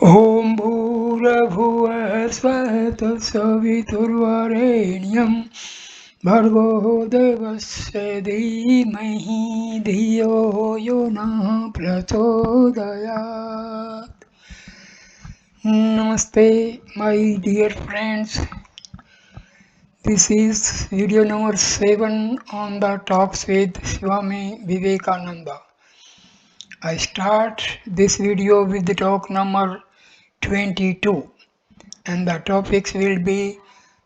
ॐ भूर्भुवः स्वः तत्सवितुर्वरेण्यं भर्गो देवस्य धीमहि धियो यो नः प्रचोदयात्. Namaste, my dear friends. This is video number 7 on the Talks with Swami Vivekananda. I start this video with the talk number 22, and the topics will be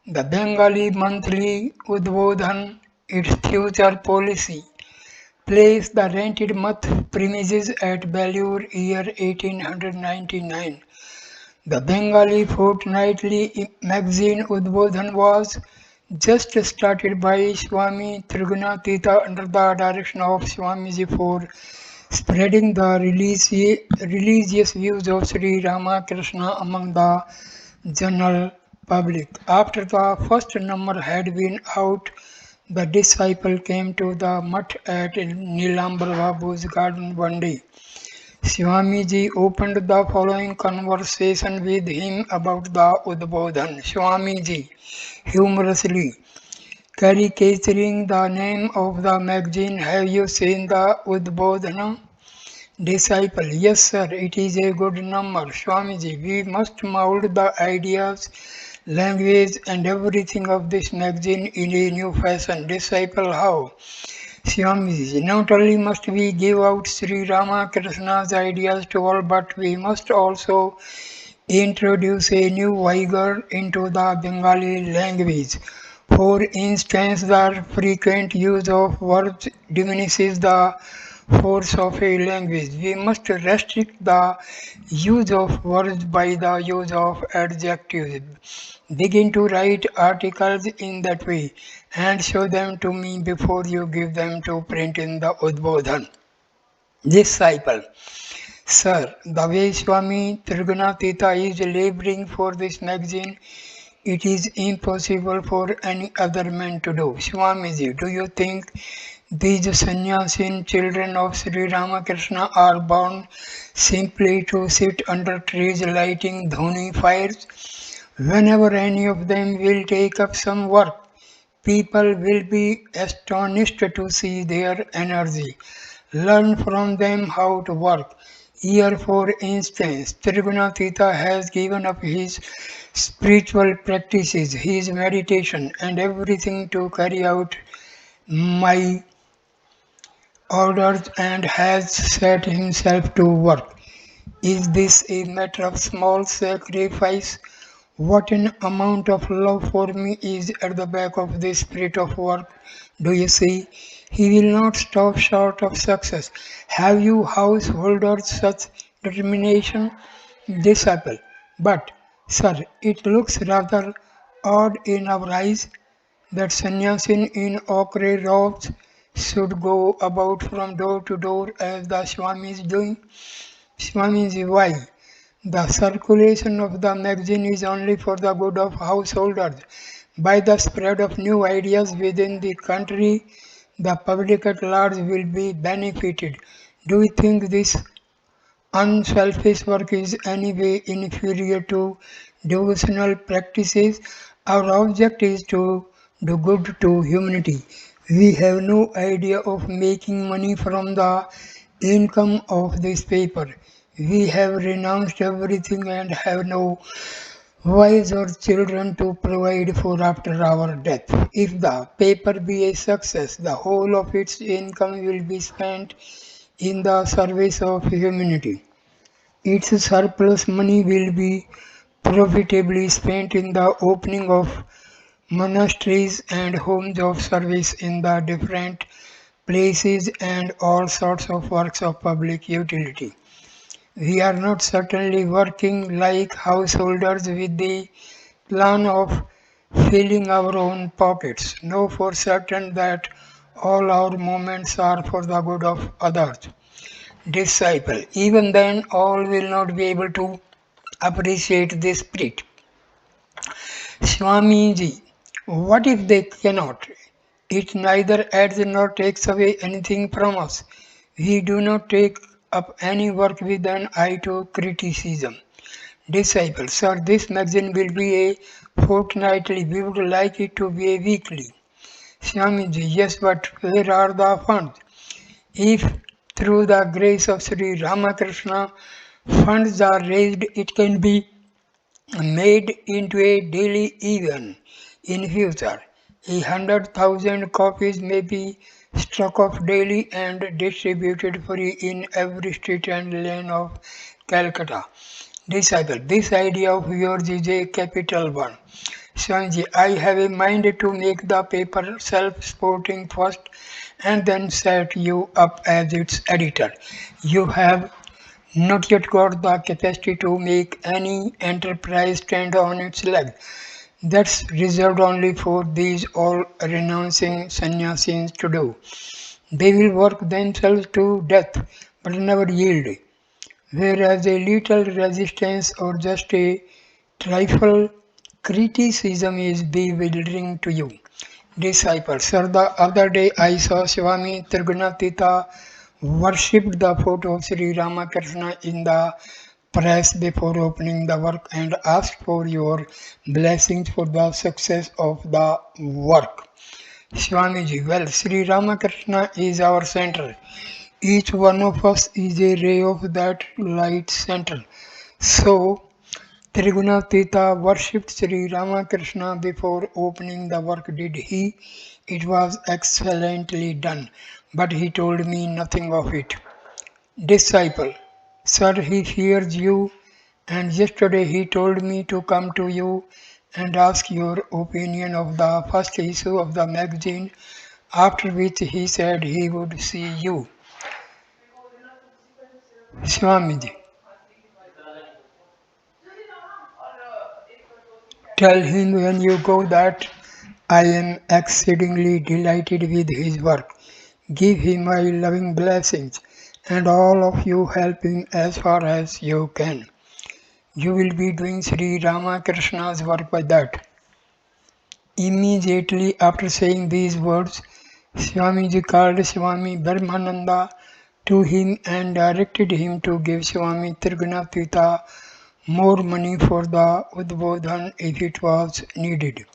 the Bengali monthly Udbodhan, its future policy, place the rented mutt premises at Belur year 1899. The Bengali fortnightly magazine Udbodhan was just started by Swami Trigunatita under the direction of Swamiji for spreading the religious views of Sri Ramakrishna among the general public. After the first number had been out, the disciple came to the mutt at Nilambar Babu's garden one day. Swamiji opened the following conversation with him about the Udbodhan. Swamiji, humorously caricaturing the name of the magazine, have you seen the Udbodhana? Disciple, yes sir, it is a good number. Swamiji, we must mold the ideas, language and everything of this magazine in a new fashion. Disciple, how? Swamiji, not only must we give out Sri Ramakrishna's ideas to all, but we must also introduce a new vigor into the Bengali language. For instance, the frequent use of verbs diminishes the force of a language. We must restrict the use of words by the use of adjectives. Begin to write articles in that way and show them to me before you give them to print in the Udbodhan. Disciple, sir, the way Swami Trigunatita is laboring for this magazine, it is impossible for any other man to do. Swamiji, do you think these sannyasin children of Sri Ramakrishna are born simply to sit under trees lighting dhoni fires? Whenever any of them will take up some work, people will be astonished to see their energy. Learn from them how to work. Here, for instance, Trigunatita has given up his spiritual practices, his meditation, and everything to carry out my orders and has set himself to work. Is this a matter of small sacrifice? What an amount of love for me is at the back of this spirit of work. Do you see? He will not stop short of success. Have you householders such determination? Disciple. But, sir, it looks rather odd in our eyes that sannyasin in ochre robes should go about from door to door as the Swami is doing. Swamiji, why? The circulation of the magazine is only for the good of householders. By the spread of new ideas within the country, the public at large will be benefited. Do you think this unselfish work is any way inferior to devotional practices? Our object is to do good to humanity. We have no idea of making money from the income of this paper. We have renounced everything and have no wives or children to provide for after our death. If the paper be a success, the whole of its income will be spent in the service of humanity. Its surplus money will be profitably spent in the opening of monasteries and homes of service in the different places and all sorts of works of public utility. We are not certainly working like householders with the plan of filling our own pockets. Know for certain that all our movements are for the good of others. Disciple, even then all will not be able to appreciate this spirit. Swamiji, what if they cannot? It neither adds nor takes away anything from us. We do not take up any work with an eye to criticism. Disciple, sir, this magazine will be a fortnightly. We would like it to be a weekly. Swamiji, yes, but where are the funds? If through the grace of Sri Ramakrishna funds are raised, it can be made into a daily even in future. 100,000 copies may be struck off daily and distributed free in every street and lane of Calcutta. Disciple, this idea of yours is a capital one. Swamiji, I have a mind to make the paper self-supporting first and then set you up as its editor. You have not yet got the capacity to make any enterprise stand on its legs. That's reserved only for these all-renouncing sannyasis to do. They will work themselves to death but never yield, whereas a little resistance or just a trifle criticism is bewildering to you. Disciples, sir, the other day I saw Swami Trigunatita worshipped the photo of Sri Ramakrishna in the press before opening the work and asked for your blessings for the success of the work. Swamiji, well, Sri Ramakrishna is our center. Each one of us is a ray of that light center. So, Trigunatita worshipped Sri Ramakrishna before opening the work, did he? It was excellently done, but he told me nothing of it. Disciple, sir, he fears you, and yesterday he told me to come to you and ask your opinion of the first issue of the magazine, after which he said he would see you. Swamiji, tell him when you go that I am exceedingly delighted with his work. Give him my loving blessings, and all of you help him as far as you can. You will be doing Sri Ramakrishna's work by that. Immediately after saying these words, Swamiji called Swami Brahmananda to him and directed him to give Swami Trigunatita more money for the Udbodhan if it was needed.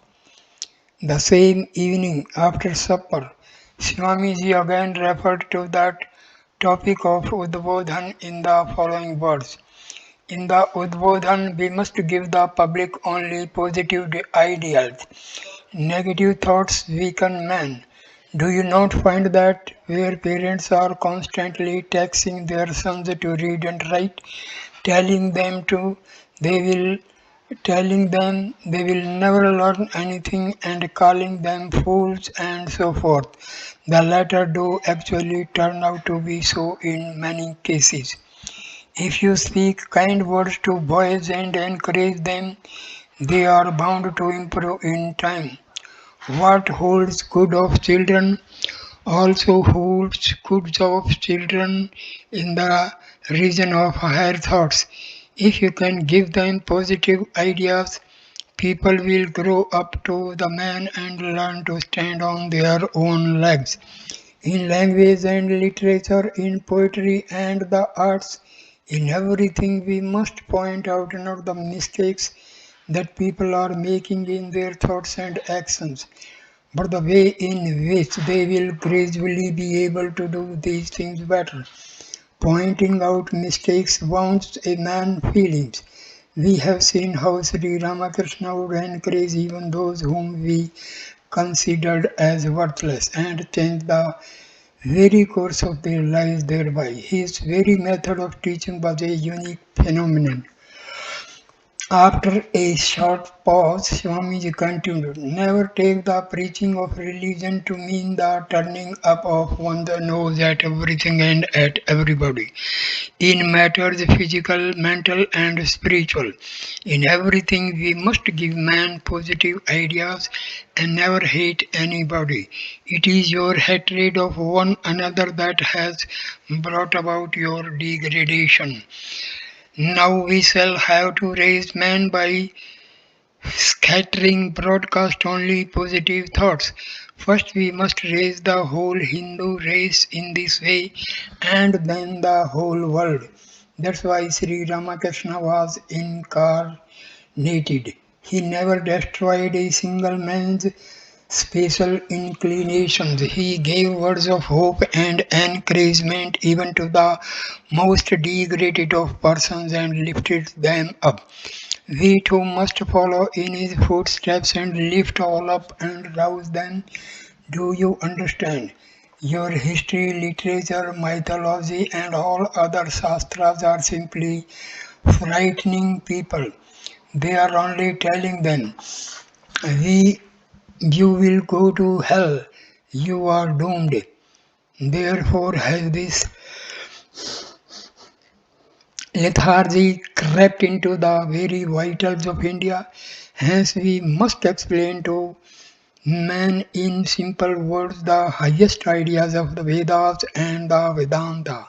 The same evening after supper, Swamiji again referred to that topic of Udbodhan in the following words. In the Udbodhan, we must give the public only positive ideals. Negative thoughts weaken man. Do you not find that where parents are constantly taxing their sons to read and write, telling them to, they will telling them they will never learn anything and calling them fools and so forth. The latter do actually turn out to be so in many cases. If you speak kind words to boys and encourage them, they are bound to improve in time. What holds good of children also holds good of children in the region of higher thoughts. If you can give them positive ideas, people will grow up to the man and learn to stand on their own legs. In language and literature, in poetry and the arts, in everything we must point out not the mistakes that people are making in their thoughts and actions, but the way in which they will gradually be able to do these things better. Pointing out mistakes wounds a man's feelings. We have seen how Sri Ramakrishna would encourage even those whom we considered as worthless and change the very course of their lives thereby. His very method of teaching was a unique phenomenon. After a short pause, Swamiji continued, never take the preaching of religion to mean the turning up of one's nose at everything and at everybody. In matters physical, mental and spiritual, in everything we must give man positive ideas and never hate anybody. It is your hatred of one another that has brought about your degradation. Now we shall have to raise man by scattering broadcast only positive thoughts. First we must raise the whole Hindu race in this way and then the whole world. That's why Sri Ramakrishna was incarnated. He never destroyed a single man's special inclinations. He gave words of hope and encouragement even to the most degraded of persons and lifted them up. We too must follow in his footsteps and lift all up and rouse them. Do you understand? Your history, literature, mythology, and all other shastras are simply frightening people. They are only telling them, we, you will go to hell, you are doomed. Therefore, has this lethargy crept into the very vitals of India? Hence, we must explain to man in simple words the highest ideas of the Vedas and the Vedanta.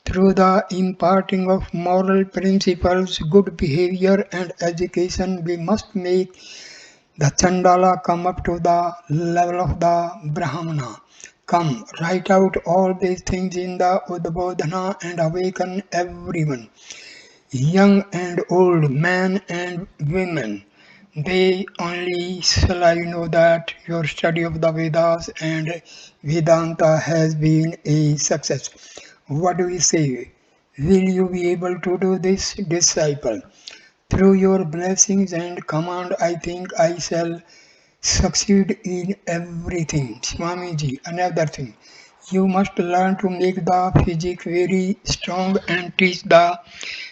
Through the imparting of moral principles, good behavior, and education, we must make the Chandala come up to the level of the Brahmana. Come, write out all these things in the Udbodhana and awaken everyone, young and old, men and women. They only shall I know that your study of the Vedas and Vedanta has been a success. What do we say? Will you be able to do this, disciple? Through your blessings and command, I think I shall succeed in everything. Swamiji, another thing. You must learn to make the physique very strong and teach the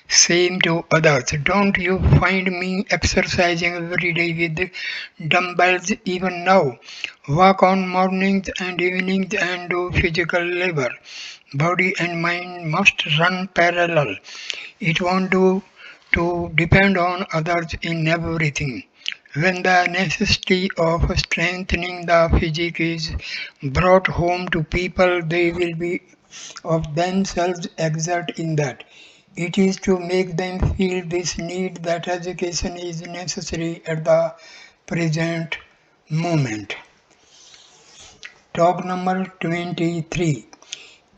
same to others. Don't you find me exercising every day with dumbbells even now? Walk on mornings and evenings and do physical labor. Body and mind must run parallel. It won't do to depend on others in everything. When the necessity of strengthening the physique is brought home to people, they will be of themselves exert in that. It is to make them feel this need that education is necessary at the present moment. Talk number 23.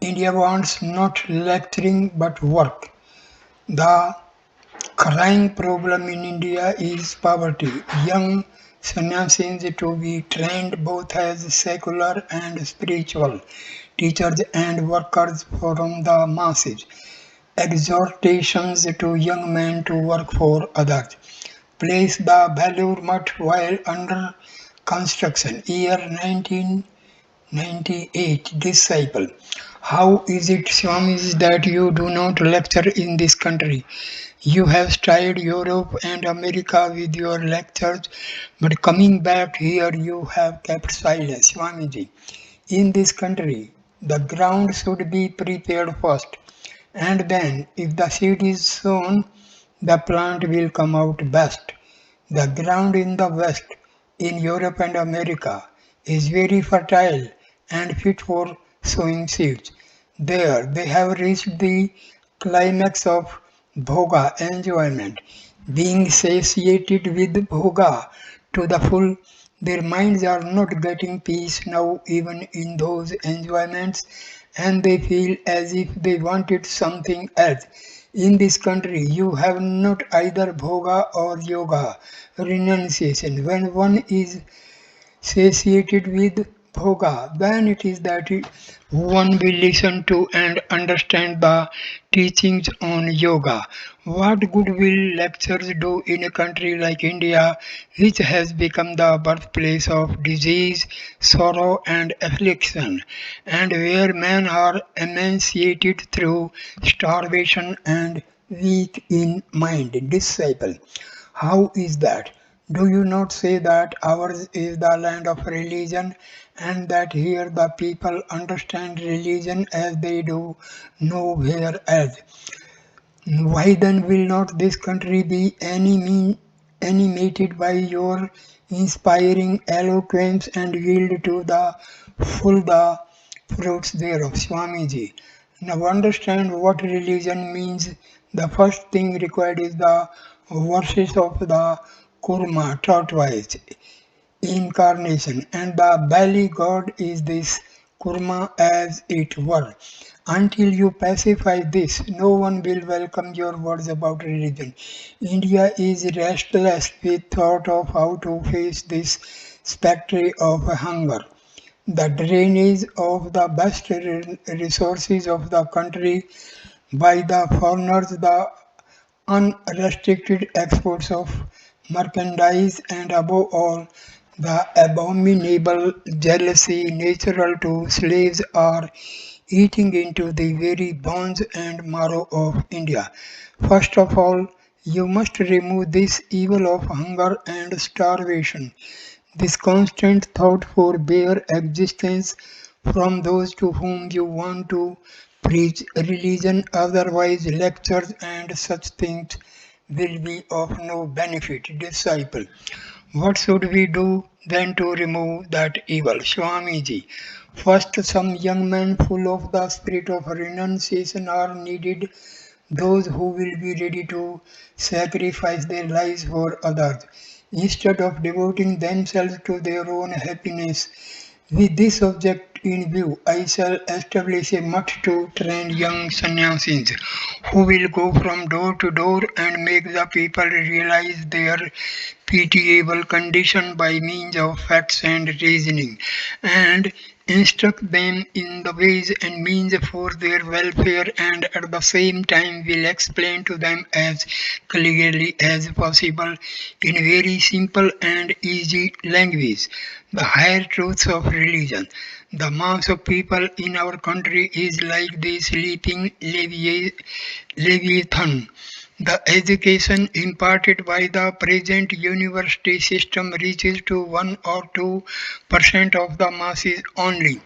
India wants not lecturing but work. The crying problem in India is poverty. Young sannyasis to be trained both as secular and spiritual teachers and workers from the masses. Exhortations to young men to work for others. Place the Belur Mutt while under construction. Year 1998. Disciple. How is it, Swamis, that you do not lecture in this country? You have styled Europe and America with your lectures, but coming back here you have kept silence, Swamiji. In this country, the ground should be prepared first, and then, if the seed is sown, the plant will come out best. The ground in the West, in Europe and America, is very fertile and fit for sowing seeds. There, they have reached the climax of bhoga enjoyment, being satiated with bhoga to the full. Their minds are not getting peace now, even in those enjoyments, and they feel as if they wanted something else. In this country, you have not either bhoga or yoga, renunciation. When one is satiated with bhoga, then it is that one will listen to and understand the teachings on yoga. What good will lectures do in a country like India, which has become the birthplace of disease, sorrow, and affliction, and where men are emaciated through starvation and weak in mind? Disciple. How is that? Do you not say that ours is the land of religion and that here the people understand religion as they do nowhere else? Why then will not this country be animated by your inspiring eloquence and yield to the full the fruits thereof, Swamiji? Now understand what religion means. The first thing required is the worship of the Kurma, tortoise, incarnation, and the Biley god is this Kurma as it were. Until you pacify this, no one will welcome your words about religion. India is restless with thought of how to face this spectre of hunger. The drainage of the best resources of the country by the foreigners, the unrestricted exports of merchandise, and above all, the abominable jealousy natural to slaves are eating into the very bones and marrow of India. First of all, you must remove this evil of hunger and starvation, this constant thought for bare existence from those to whom you want to preach religion, otherwise lectures and such things will be of no benefit. Disciple, what should we do then to remove that evil? Swamiji, first some young men full of the spirit of renunciation are needed, those who will be ready to sacrifice their lives for others, instead of devoting themselves to their own happiness. With this object in view, I shall establish a mutt to train young sannyasis who will go from door to door and make the people realize their pitiable condition by means of facts and reasoning, and instruct them in the ways and means for their welfare, and at the same time will explain to them as clearly as possible in very simple and easy language the higher truths of religion. The mass of people in our country is like the sleeping leviathan. The education imparted by the present university system reaches to 1 or 2% of the masses only,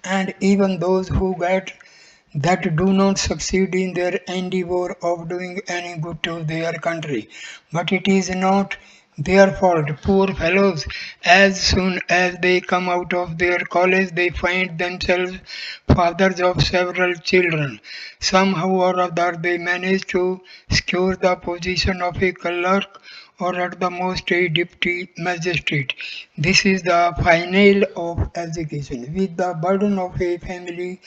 and even those who get that do not succeed in their endeavor of doing any good to their country. But it is not their fault, poor fellows. As soon as they come out of their college, they find themselves fathers of several children. Somehow or other, they manage to secure the position of a clerk or at the most a deputy magistrate. This is the final of education. With the burden of a family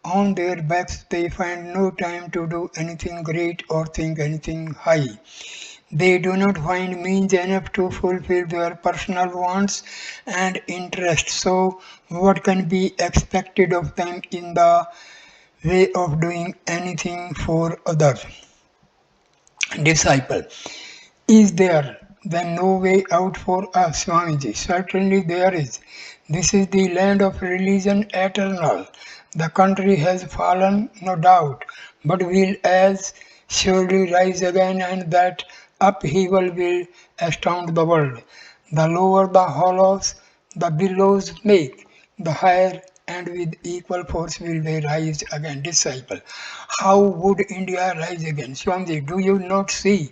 on their backs, they find no time to do anything great or think anything high. They do not find means enough to fulfill their personal wants and interests. So, what can be expected of them in the way of doing anything for others? Disciple, is there then no way out for us, Swamiji? Certainly there is. This is the land of religion eternal. The country has fallen, no doubt, but will as surely rise again, and that upheaval will astound the world. The lower the hollows the billows make, the higher and with equal force will they rise again. Disciple, how would India rise again? Swamiji, do you not see?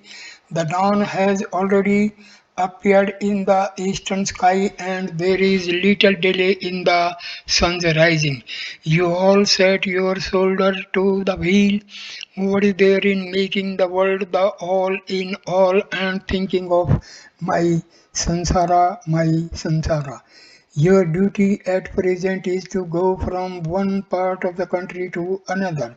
The dawn has already appeared in the eastern sky, and there is little delay in the sun's rising. You all set your shoulder to the wheel. What is there in making the world the all in all and thinking of my my sansara? Your duty at present is to go from one part of the country to another,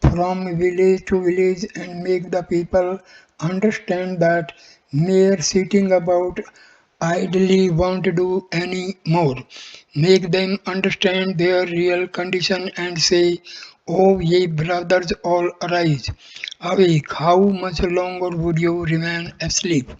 from village to village, and make the people understand that mere sitting about idly won't do any more. Make them understand their real condition and say, "O ye brothers, all arise. Awake, how much longer would you remain asleep?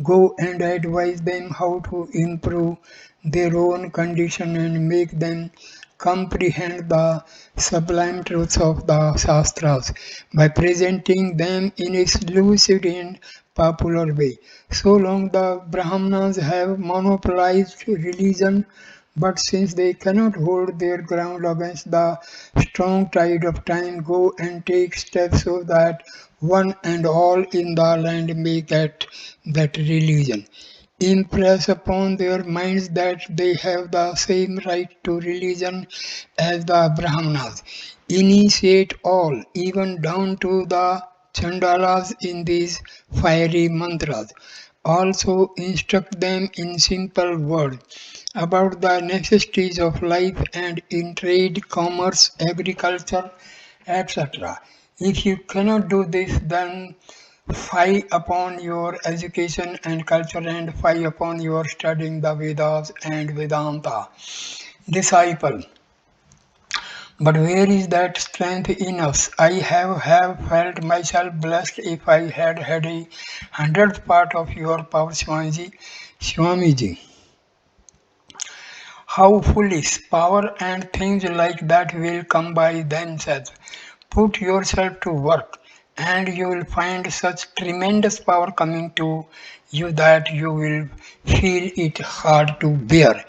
Go and advise them how to improve their own condition and make them comprehend the sublime truths of the Shastras by presenting them in a lucid and popular way. So long the Brahmanas have monopolized religion, but since they cannot hold their ground against the strong tide of time, go and take steps so that one and all in the land may get that religion. Impress upon their minds that they have the same right to religion as the Brahmanas. Initiate all, even down to the Chandalas, in these fiery mantras. Also instruct them in simple words about the necessities of life and in trade, commerce, agriculture, etc. If you cannot do this, then fie upon your education and culture and fie upon your studying the Vedas and Vedanta. Disciple. But where is that strength in us? I have felt myself blessed if I had a hundredth part of your power, Swamiji. Swamiji, how foolish! Power and things like that will come by themselves. Put yourself to work, and you will find such tremendous power coming to you that you will feel it hard to bear.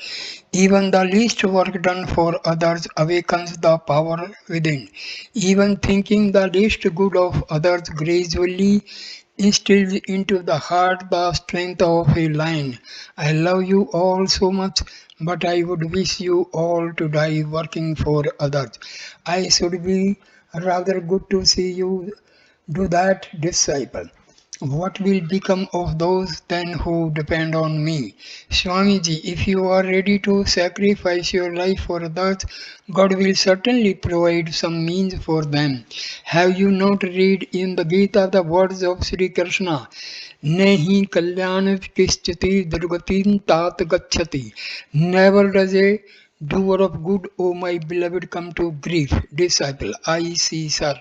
Even the least work done for others awakens the power within. Even thinking the least good of others gradually instills into the heart the strength of a lion. I love you all so much, but I would wish you all to die working for others. I should be rather good to see you do that, disciple. What will become of those then who depend on me? Swamiji, if you are ready to sacrifice your life for others, God will certainly provide some means for them. Have you not read in the Gita the words of Sri Krishna? Nehi kalyan kischati durgatin tat gachati. Never does a doer of good, O my beloved, come to grief. Disciple, I see, sir.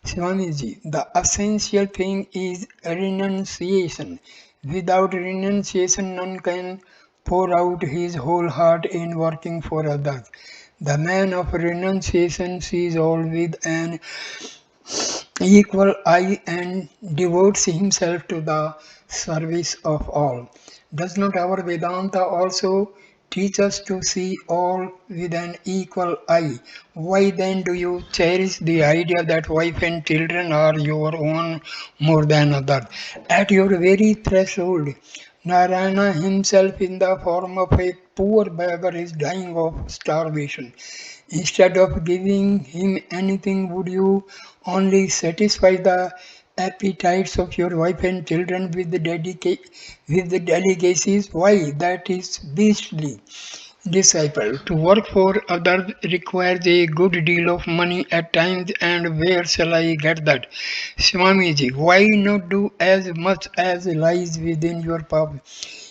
Swamiji, the essential thing is renunciation. Without renunciation, none can pour out his whole heart in working for others. The man of renunciation sees all with an equal eye and devotes himself to the service of all. Does not our Vedanta also teach us to see all with an equal eye? Why then do you cherish the idea that wife and children are your own more than others? At your very threshold, Narayana himself in the form of a poor beggar is dying of starvation. Instead of giving him anything, would you only satisfy the appetites of your wife and children with the delicacies? Why? That is beastly. Disciple. To work for others requires a good deal of money at times, and where shall I get that? Swamiji, why not do as much as lies within your power?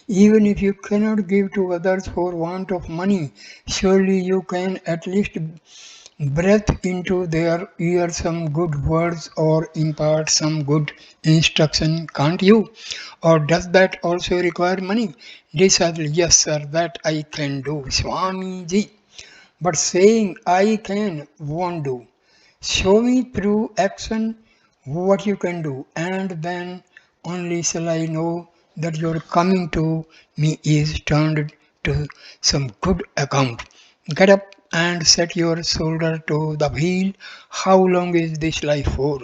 Even if you cannot give to others for want of money, surely you can at least breathe into their ear some good words or impart some good instruction, can't you? Or does that also require money? Disciple, yes, sir, that I can do, Swamiji. But saying I can won't do. Show me through action what you can do, and then only shall I know that your coming to me is turned to some good account. Get up and set your shoulder to the wheel. How long is this life for?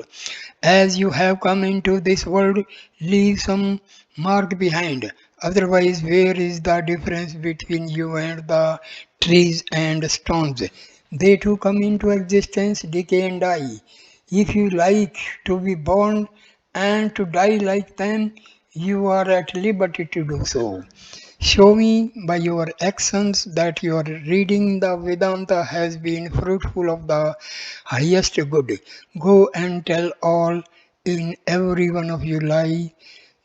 As you have come into this world, leave some mark behind. Otherwise, where is the difference between you and the trees and stones? They too come into existence, decay and die. If you like to be born and to die like them, you are at liberty to do so. Show me by your actions that your reading the Vedanta has been fruitful of the highest good. Go and tell all in every one of you lie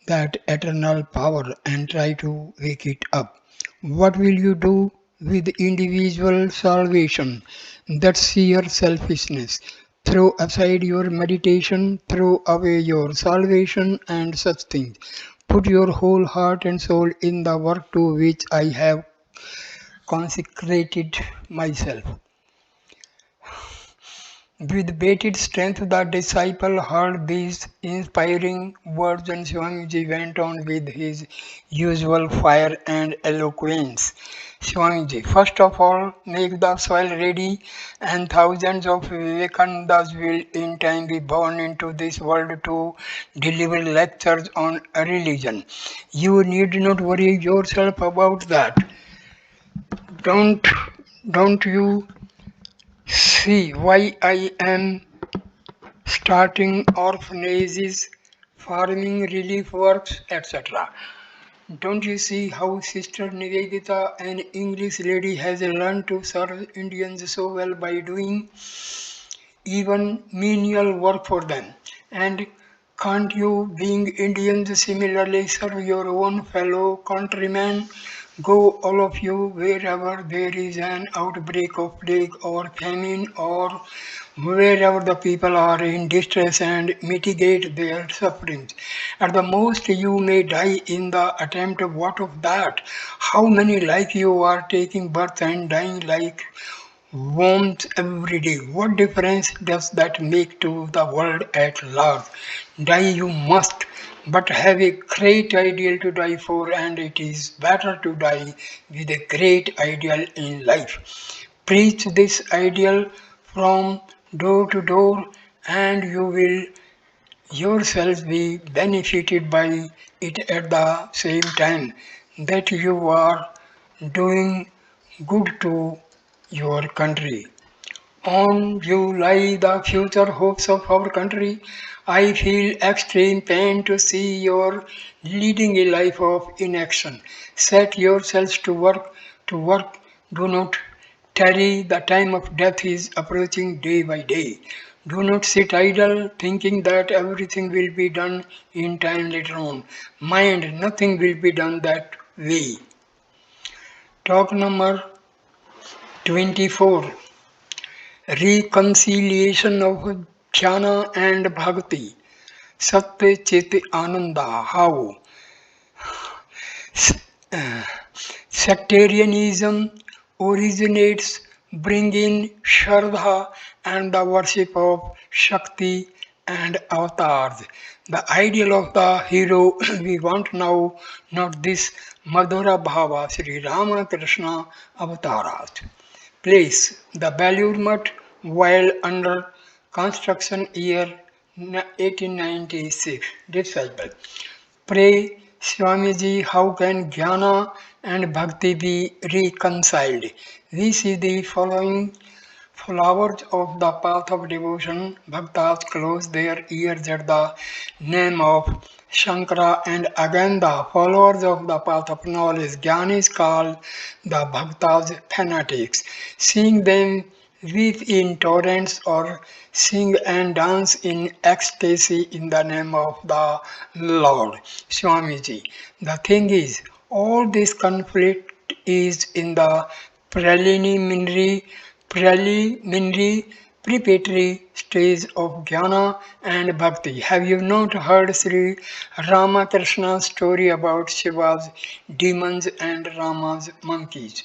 that eternal power and try to wake it up. What will you do with individual salvation? That's sheer selfishness. Throw aside your meditation, throw away your salvation and such things. Put your whole heart and soul in the work to which I have consecrated myself. With bated strength, the disciple heard these inspiring words, and Swamiji went on with his usual fire and eloquence. Swamiji, first of all, make the soil ready, and thousands of Vivekanandas will in time be born into this world to deliver lectures on religion. You need not worry yourself about that. Don't, don't you see why I am starting orphanages farming, relief works, etc. Don't you see how Sister Nivedita, an English lady, has learned to serve Indians so well by doing even menial work for them? And can't you, being Indians, similarly serve your own fellow countrymen? Go, all of you, wherever there is an outbreak of plague or famine, or wherever the people are in distress, and mitigate their sufferings. At the most, you may die in the attempt. What of that? How many like you are taking birth and dying like worms every day? What difference does that make to the world at large? Die you must, but have a great ideal to die for, and it is better to die with a great ideal in life. Preach this ideal from door to door, and you will yourself be benefited by it at the same time that you are doing good to your country. On you lie the future hopes of our country. I feel extreme pain to see you leading a life of inaction. Set yourselves to work. Do not tarry. The time of death is approaching day by day. Do not sit idle thinking that everything will be done in time later on. Mind, nothing will be done that way. Talk number 24. Reconciliation of jnana and bhakti. Satya Chit Ananda. How? uh, Sectarianism originates bringing Shraddha and the worship of Shakti and avatars. The ideal of the hero we want now, not this Madhura Bhava Sri Ramakrishna avatars. Place the Belur Mutt while under construction year 1896. Disciple. Pray, Swamiji, how can jnana and bhakti be reconciled? We see the following followers of the path of devotion. Bhaktas close their ears at the name of Shankara, and again the followers of the path of knowledge. Jnanis call the bhaktas fanatics. Seeing them weep in torrents or sing and dance in ecstasy in the name of the Lord. Swamiji. The thing is, all this conflict is in the preliminary preparatory stage of jnana and bhakti. Have you not heard Sri Ramakrishna's story about Shiva's demons and Rama's monkeys?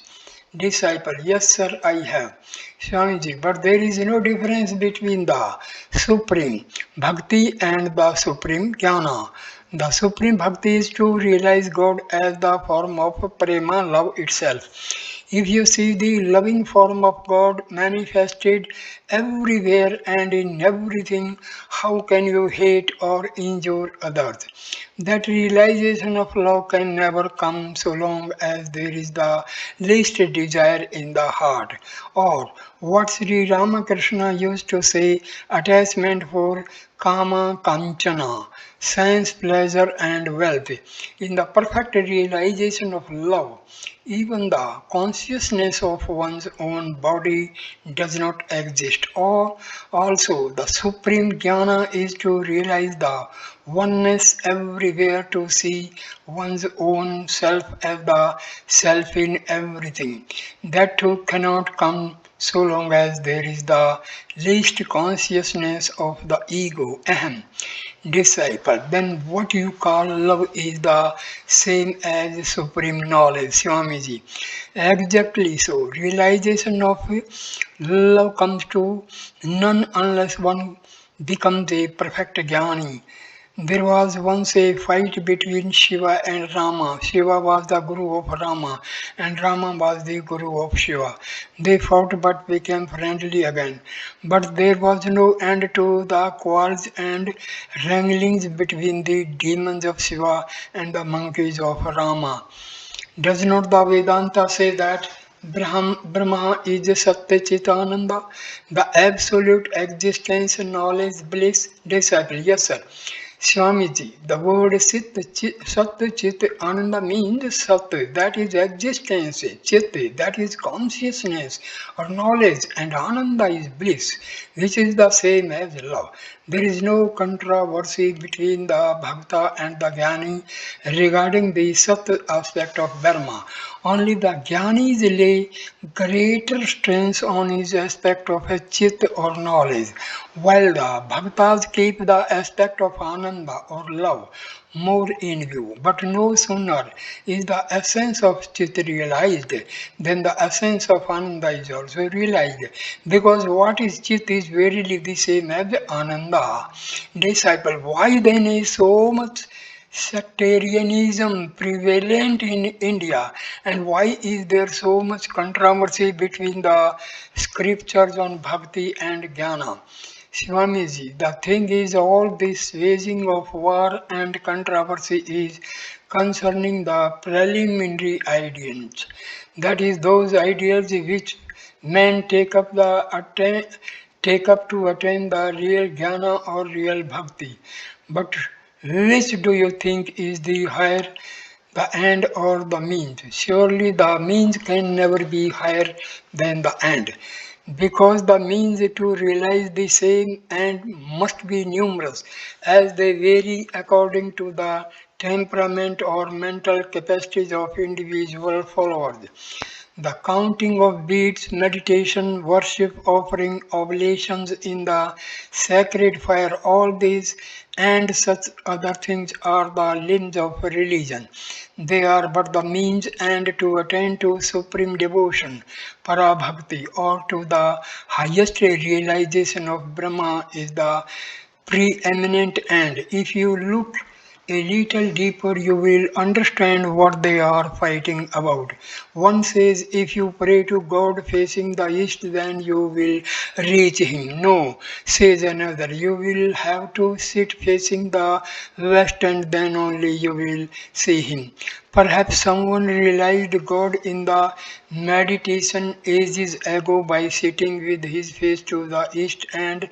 Disciple, yes sir, I have. Swamiji, but there is no difference between the supreme bhakti and the supreme jnana. The supreme bhakti is to realize God as the form of prema, love itself. If you see the loving form of God manifested everywhere and in everything, how can you hate or injure others? That realization of love can never come so long as there is the least desire in the heart. Or what Sri Ramakrishna used to say, attachment for kama kanchana, sense, pleasure, and wealth. In the perfect realization of love, even the consciousness of one's own body does not exist. Or also, the supreme jnana is to realize the oneness everywhere, to see one's own self as the self in everything. That too cannot come so long as there is the least consciousness of the ego, ahem, disciple. Then what you call love is the same as supreme knowledge, Swamiji. Exactly so. Realization of love comes to none unless one becomes a perfect jnani. There was once a fight between Shiva and Rama. Shiva was the guru of Rama, and Rama was the guru of Shiva. They fought but became friendly again. But there was no end to the quarrels and wranglings between the demons of Shiva and the monkeys of Rama. Does not the Vedanta say that Brahma is Satya Chitananda, the absolute existence, knowledge, bliss, disciple? Yes, sir. Swamiji, the word Sat Chit Ananda means Sat, that is existence, Chit, that is consciousness or knowledge, and Ananda is bliss, which is the same as love. There is no controversy between the Bhakta and the Jnani regarding the Sat aspect of Dharma. Only the Jnanis lay greater stress on his aspect of a chit or knowledge, while the Bhaktas keep the aspect of Ananda or love more in view. But no sooner is the essence of chit realized than the essence of Ananda is also realized. Because what is chit is verily the same as Ananda. Disciple, why then is so much sectarianism prevalent in India, and why is there so much controversy between the scriptures on bhakti and jnana? Swamiji, the thing is, all this waging of war and controversy is concerning the preliminary ideals. That is, those ideals which men take up to attain the real jnana or real bhakti. But which do you think is the higher, the end or the means? Surely the means can never be higher than the end, because the means to realize the same end must be numerous, as they vary according to the temperament or mental capacities of individual followers. The counting of beads, meditation, worship, offering, oblations in the sacred fire, all these and such other things are the limbs of religion. They are but the means and to attain to supreme devotion, parabhakti, or to the highest realization of Brahma is the preeminent end. If you look a little deeper, you will understand what they are fighting about. One says, if you pray to God facing the east, then you will reach Him. No, says another, you will have to sit facing the west and then only you will see Him. Perhaps someone realized God in the meditation ages ago by sitting with his face to the east, and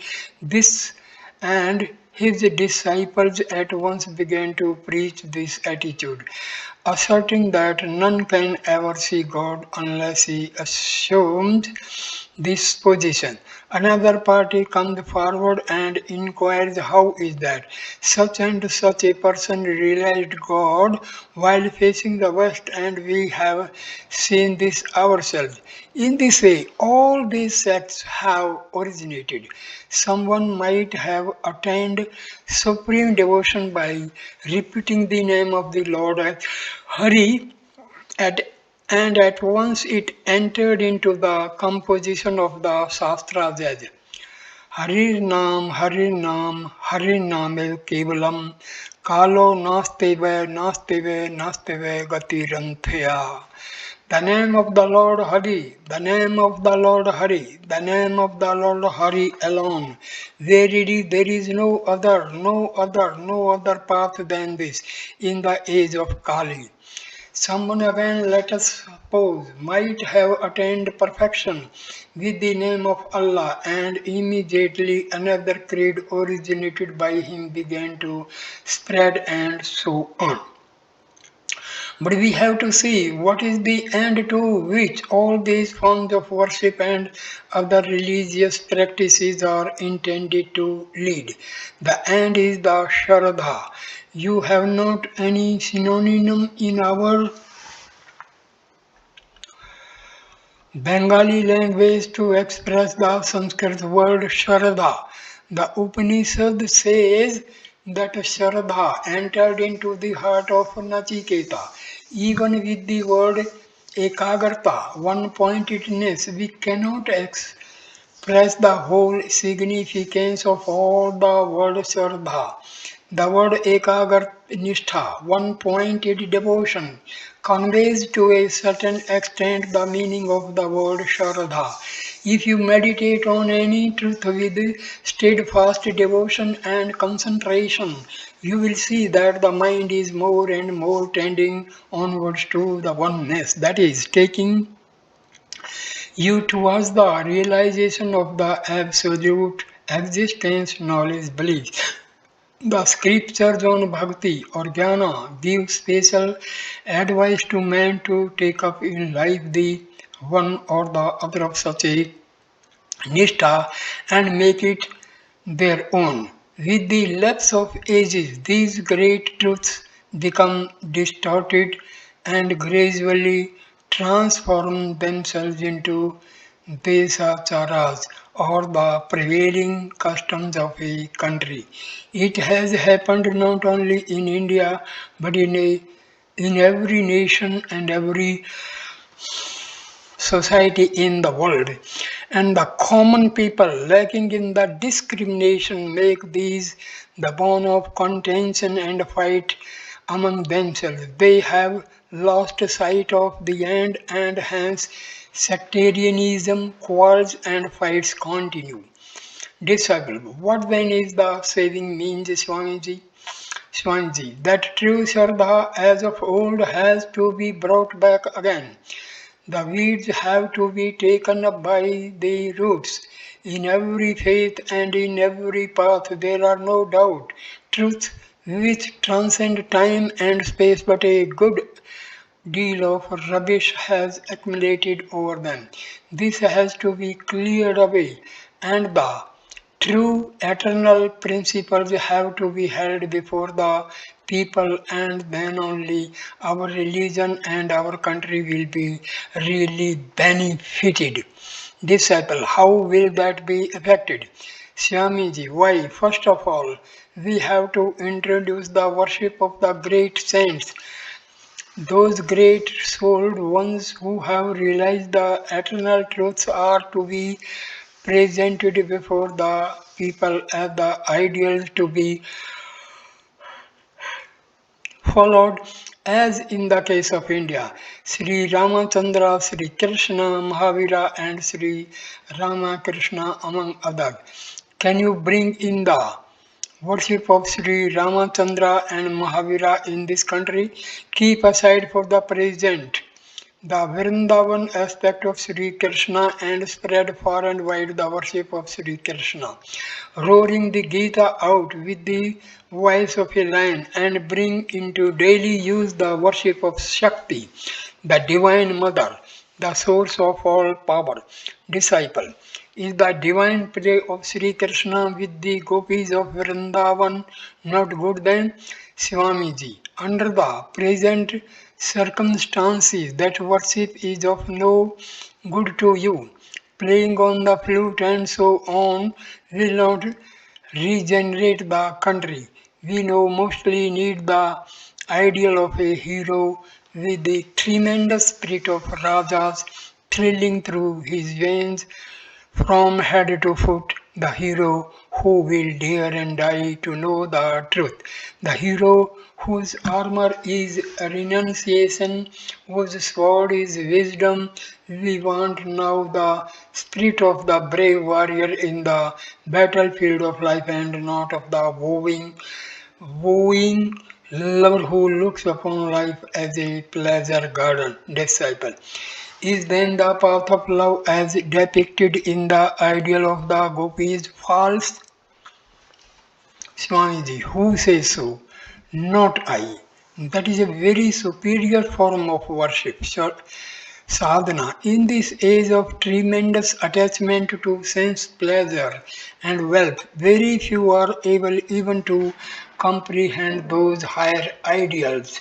his disciples at once began to preach this attitude, asserting that none can ever see God unless he assumes this position. Another party comes forward and inquires, how is that such and such a person realized God while facing the west, and we have seen this ourselves. In this way, all these sects have originated. Someone might have attained supreme devotion by repeating the name of the Lord Hari, at, and at once it entered into the composition of the Shastras as Harinam, Hariname Kevalam, Kalo Nasteve Gatiranthaya. The name of the Lord Hari, the name of the Lord Hari, the name of the Lord Hari alone. Verily there is no other path than this in the age of Kali. Someone again, let us suppose, might have attained perfection with the name of Allah, and immediately another creed originated by him began to spread, and so on. But we have to see what is the end to which all these forms of worship and other religious practices are intended to lead. The end is the Shraddha. You have not any synonym in our Bengali language to express the Sanskrit word Shraddha. The Upanishad says that Shraddha entered into the heart of Nachiketa. Even with the word Ekagarta, one-pointedness, we cannot express the whole significance of all the word Shraddha. The word Ekagarnistha, one-pointed devotion, conveys to a certain extent the meaning of the word Shraddha. If you meditate on any truth with steadfast devotion and concentration, you will see that the mind is more and more tending onwards to the oneness, that is, taking you towards the realization of the absolute existence, knowledge, belief. The scriptures on bhakti or jnana give special advice to men to take up in life the one or the other of such a nishtha and make it their own. With the lapse of ages, these great truths become distorted and gradually transform themselves into desacharas or the prevailing customs of a country. It has happened not only in India but in every nation and every society in the world, and the common people lacking in the discrimination make these the bone of contention and fight among themselves. They have lost sight of the end, and hence sectarianism, quarrels and fights continue. Disciple, what then is the saving means, Swamiji? Swamiji, that true Shraddha as of old has to be brought back again. The weeds have to be taken up by the roots. In every faith and in every path there are no doubt truths which transcend time and space, but a good deal of rubbish has accumulated over them. This has to be cleared away, and the true eternal principles have to be held before the people, and then only our religion and our country will be really benefited. Disciple, how will that be affected? Swamiji, why? First of all, we have to introduce the worship of the great saints, those great souled ones who have realized the eternal truths are to be presented before the people as the ideals to be followed, as in the case of India, Sri Ramachandra, Sri Krishna, Mahavira, and Sri Ramakrishna, among others. Can you bring in the worship of Sri Ramachandra and Mahavira in this country? Keep aside for the present the Vrindavan aspect of Sri Krishna and spread far and wide the worship of Sri Krishna, roaring the Gita out with the voice of a lion, and bring into daily use the worship of Shakti, the Divine Mother, the source of all power. Disciple, is the divine play of Sri Krishna with the gopis of Vrindavan not good then? Swamiji, under the present circumstances, that worship is of no good to you. Playing on the flute and so on will not regenerate the country. We now mostly need the ideal of a hero with the tremendous spirit of Rajas thrilling through his veins from head to foot, the hero who will dare and die to know the truth, the hero whose armor is renunciation, whose sword is wisdom. We want now the spirit of the brave warrior in the battlefield of life, and not of the wooing lover who looks upon life as a pleasure garden. Disciple, is then the path of love as depicted in the ideal of the gopis false? Swamiji, who says so? Not I. That is a very superior form of worship. Sadhana. In this age of tremendous attachment to sense pleasure and wealth, very few are able even to comprehend those higher ideals.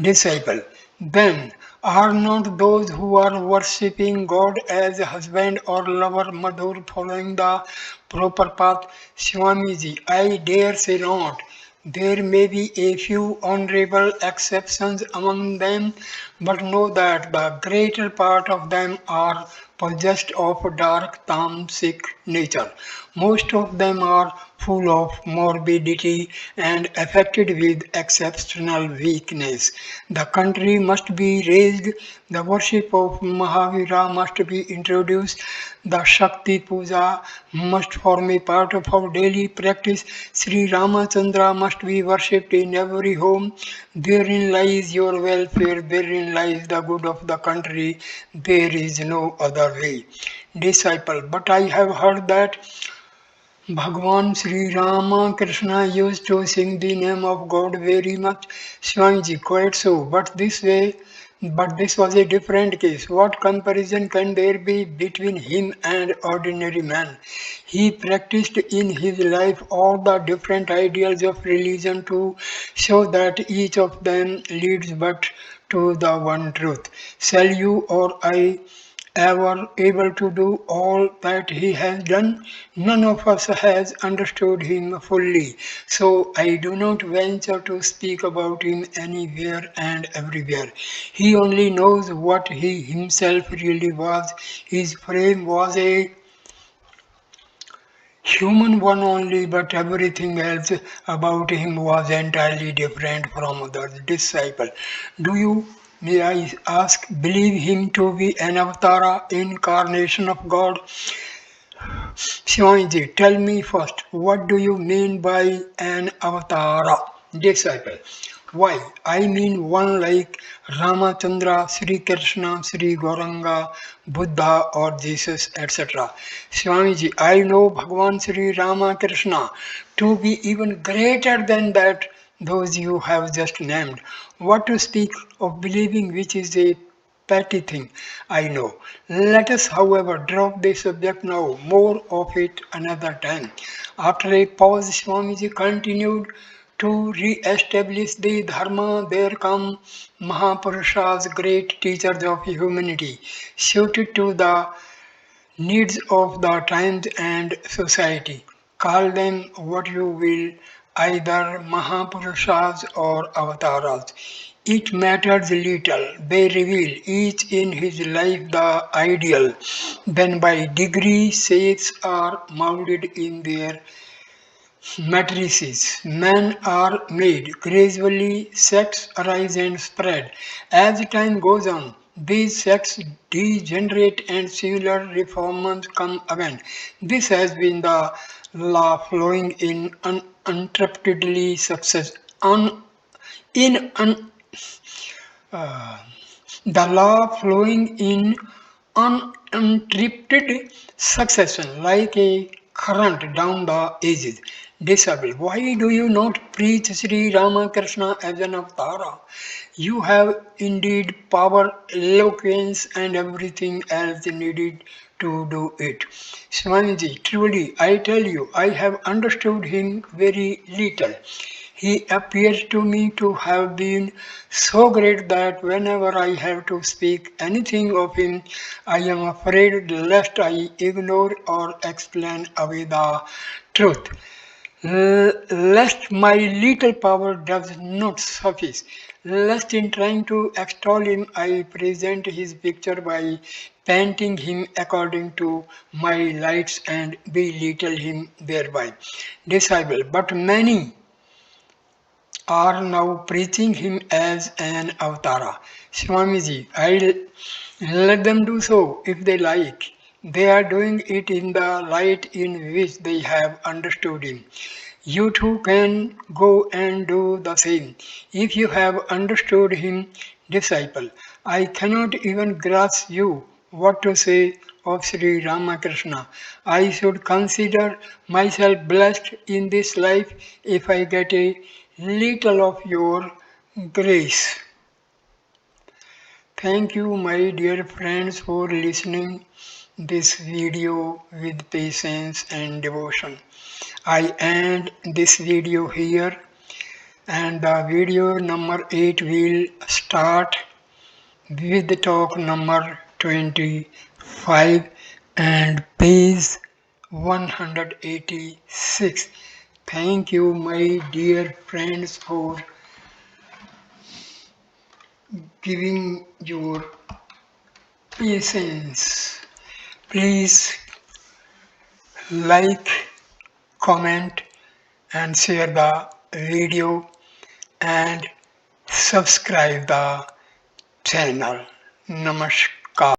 Disciple, then are not those who are worshipping God as husband or lover Madhur following the proper path? Swamiji, I dare say not. There may be a few honorable exceptions among them, but know that the greater part of them are possessed of dark tamasic nature. Most of them are full of morbidity and affected with exceptional weakness. The country must be raised, the worship of Mahavira must be introduced, the Shakti Puja must form a part of our daily practice. Sri Ramachandra must be worshipped in every home. Therein lies your welfare, therein lies the good of the country. There is no other way. Disciple, but I have heard that Bhagwan Sri Rama Krishna used to sing the name of God very much, Swamiji, quite so. But this was a different case. What comparison can there be between him and ordinary man? He practiced in his life all the different ideals of religion to show that each of them leads but to the one truth. Shall you or I ever able to do all that he has done? None of us has understood him fully, so I do not venture to speak about him anywhere and everywhere. He only knows what he himself really was. His frame was a human one only, but everything else about him was entirely different from others. Disciple, do you, may I ask, believe him to be an avatar, incarnation of God? Shivanji, tell me first, what do you mean by an avatar? Disciple, why? I mean one like Ramachandra, Sri Krishna, Sri Gauranga, Buddha or Jesus, etc. Swamiji, I know Bhagavan Sri Ramakrishna to be even greater than that, those you have just named. What to speak of believing, which is a petty thing, I know. Let us, however, drop the subject now, more of it another time. After a pause, Swamiji continued, to re-establish the Dharma, there come Mahapurushas, great teachers of humanity, suited to the needs of the times and society. Call them what you will, either Mahapurushas or Avatars. It matters little. They reveal each in his life the ideal. Then by degree shapes are molded in their matrices. Men are made. Gradually sects arise and spread. As time goes on, these sects degenerate and similar reformers come again. This has been the law flowing in uninterruptedly success. In un, uh, the law flowing in uninterrupted succession like a current down the ages. Disciple, why do you not preach Sri Ramakrishna as an avatar? You have indeed power, eloquence, and everything else needed to do it. Swamiji, truly, I tell you, I have understood him very little. He appears to me to have been so great that whenever I have to speak anything of him, I am afraid lest I ignore or explain away the truth. Lest my little power does not suffice, lest in trying to extol him I present his picture by painting him according to my lights and belittle him thereby. Disciple, but many are now preaching him as an avatara. Swamiji, I'll let them do so if they like. They are doing it in the light in which they have understood him. You too can go and do the same. If you have understood him, disciple, I cannot even grasp you what to say of Sri Ramakrishna. I should consider myself blessed in this life if I get a little of your grace. Thank you, my dear friends, for listening this video with patience and devotion. I end this video here, and the video number 8 will start with the talk number 25 and page 186. Thank you, my dear friends, for giving your patience. Please like, comment, and share the video and subscribe the channel. Namaskar.